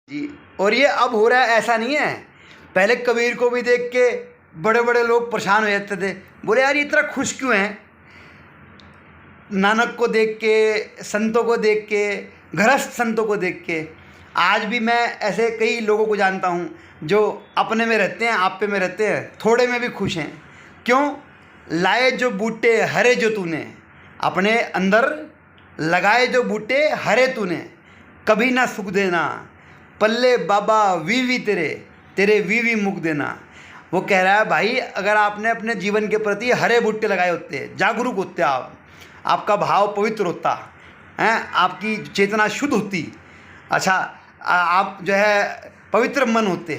जी। और ये अब हो रहा है, ऐसा नहीं है। पहले कबीर को भी देख के बड़े बड़े लोग परेशान हो जाते थे, बोले यार ये इतना खुश क्यों है। नानक को देख के, संतों को देख के, गृहस्थ संतों को देख के आज भी मैं ऐसे कई लोगों को जानता हूँ जो अपने में रहते हैं, आपे में रहते हैं, थोड़े में भी खुश हैं। क्यों? लाए जो बूटे हरे जो तूने, अपने अंदर लगाए जो बूटे हरे तूने, कभी ना सुख देना, पल्ले बाबा वी तेरे, तेरे वी मुख देना। वो कह रहा है भाई, अगर आपने अपने जीवन के प्रति हरे बूटे लगाए होते, जागरूक होते आप, आपका भाव पवित्र होता हैं, आपकी चेतना शुद्ध होती, अच्छा आप जो है पवित्र मन होते,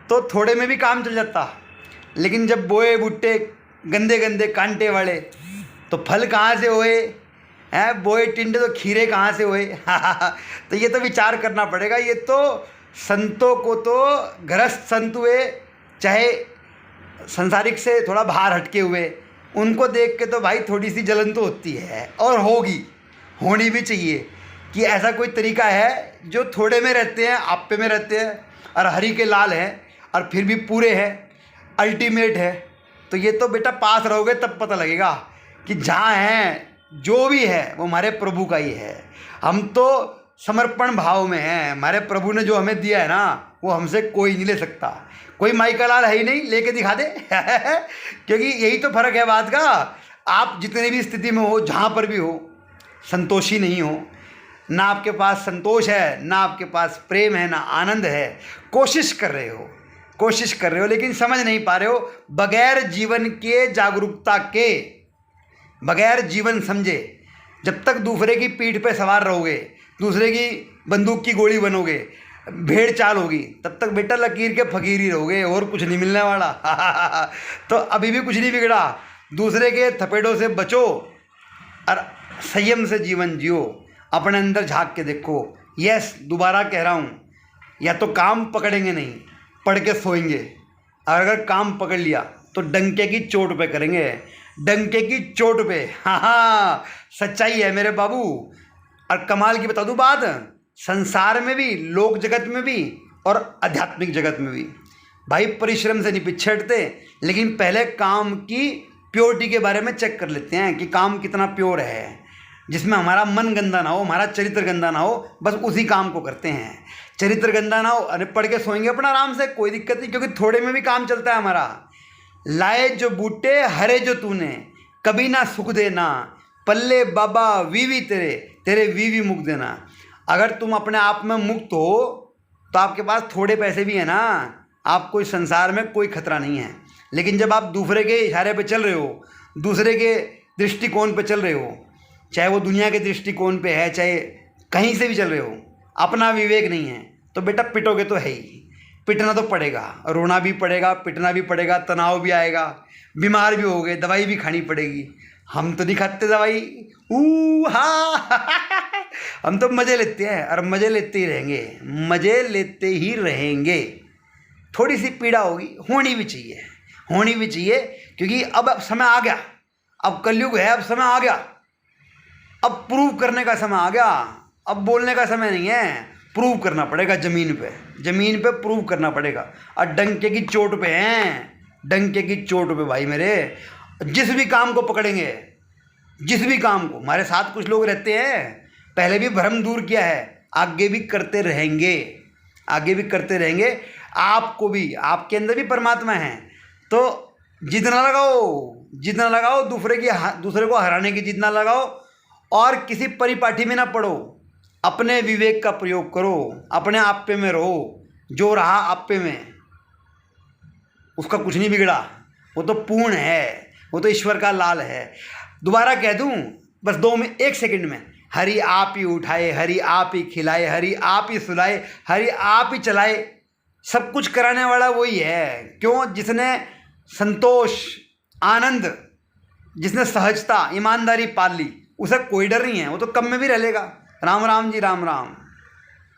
तो थोड़े में भी काम चल जाता। लेकिन जब बोए बूटे गंदे गंदे कांटे वाले, तो फल कहाँ से होए हैं? बोए टिंडे तो खीरे कहाँ से होए। तो ये तो विचार करना पड़ेगा। ये तो संतों को, तो गृहस्थ संत हुए चाहे संसारिक से थोड़ा बाहर हटके हुए, उनको देख के तो भाई थोड़ी सी जलन तो होती है, और होगी, होनी भी चाहिए कि ऐसा कोई तरीका है जो थोड़े में रहते हैं, आपे में रहते हैं, और हरी के लाल हैं और फिर भी पूरे हैं, अल्टीमेट है। तो ये तो बेटा पास रहोगे तब पता लगेगा कि जहाँ हैं जो भी है वो हमारे प्रभु का ही है। हम तो समर्पण भाव में हैं, हमारे प्रभु ने जो हमें दिया है ना, वो हमसे कोई नहीं ले सकता। कोई माइका लाल है ही नहीं, लेके दिखा दे। क्योंकि यही तो फर्क है बात का। आप जितनी भी स्थिति में हो, जहाँ पर भी हो, संतोषी नहीं हो, ना आपके पास संतोष है, ना आपके पास प्रेम है, ना आनंद है, कोशिश कर रहे हो लेकिन समझ नहीं पा रहे हो। बगैर जीवन के जागरूकता के, बगैर जीवन समझे, जब तक दूसरे की पीठ पे सवार रहोगे, दूसरे की बंदूक की गोली बनोगे, भेड़ चाल होगी, तब तक बेटा लकीर के फकीर ही रहोगे, और कुछ नहीं मिलने वाला। तो अभी भी कुछ नहीं बिगड़ा। दूसरे के थपेड़ों से बचो और संयम से जीवन जियो, अपने अंदर झांक के देखो। यस, दोबारा कह रहा हूँ, या तो काम पकड़ेंगे नहीं, पढ़ के सोएंगे, और अगर काम पकड़ लिया तो डंके की चोट पे करेंगे, डंके की चोट पे। हाँ, सच्चाई है मेरे बाबू। और कमाल की बता दूं बात, संसार में भी, लोक जगत में भी, और आध्यात्मिक जगत में भी भाई परिश्रम से नहीं पिछड़ते, लेकिन पहले काम की प्योरिटी के बारे में चेक कर लेते हैं कि काम कितना प्योर है, जिसमें हमारा मन गंदा ना हो, हमारा चरित्र गंदा ना हो, बस उसी काम को करते हैं। चरित्र गंदा ना हो, अरे पढ़ के सोएंगे अपना आराम से, कोई दिक्कत नहीं, क्योंकि थोड़े में भी काम चलता है हमारा। लाए जो बूटे हरे जो तूने, कभी ना सुख देना, पल्ले बाबा वी तेरे, तेरे वी मुख देना। अगर तुम अपने आप में मुक्त हो तो आपके पास थोड़े पैसे भी हैं ना, आपको इस संसार में कोई खतरा नहीं है। लेकिन जब आप दूसरे के इशारे पे चल रहे हो, दूसरे के दृष्टिकोण पे चल रहे हो, चाहे वो दुनिया के दृष्टिकोण पे है, चाहे कहीं से भी चल रहे हो, अपना विवेक नहीं है, तो बेटा पिटोगे तो है ही, पिटना तो पड़ेगा, रोना भी पड़ेगा, पिटना भी पड़ेगा, तनाव भी आएगा, बीमार भी हो गए, दवाई भी खानी पड़ेगी। हम तो नहीं खाते दवाई, हम तो मज़े लेते हैं, और मज़े लेते ही रहेंगे, मज़े लेते ही रहेंगे। थोड़ी सी पीड़ा होगी, होनी भी चाहिए, होनी भी चाहिए, क्योंकि अब समय आ गया, अब कलयुग है, अब समय आ गया, अब प्रूव करने का समय आ गया। अब बोलने का समय नहीं है, प्रूव करना पड़ेगा ज़मीन पे प्रूव करना पड़ेगा। और डंके की चोट पे हैं, डंके की चोट पे भाई मेरे, जिस भी काम को पकड़ेंगे, जिस भी काम को, हमारे साथ कुछ लोग रहते हैं, पहले भी भ्रम दूर किया है, आगे भी करते रहेंगे, आगे भी करते रहेंगे। आपको भी, आपके अंदर भी परमात्मा है, तो जितना लगाओ दूसरे को हराने की जितना लगाओ, और किसी परिपाटी में ना पड़ो, अपने विवेक का प्रयोग करो, अपने आपे में रहो। जो रहा आपे में, उसका कुछ नहीं बिगड़ा, वो तो पूर्ण है, वो तो ईश्वर का लाल है। दोबारा कह दूं बस 1 सेकंड में, हरि आप ही उठाए, हरि आप ही खिलाए, हरि आप ही सुलाए, हरि आप ही चलाए, सब कुछ कराने वाला वही है। क्यों? जिसने संतोष, आनंद, जिसने सहजता, ईमानदारी पाल ली, उसे कोई डर नहीं है, वो तो कम में भी रह लेगा। राम राम जी, राम राम।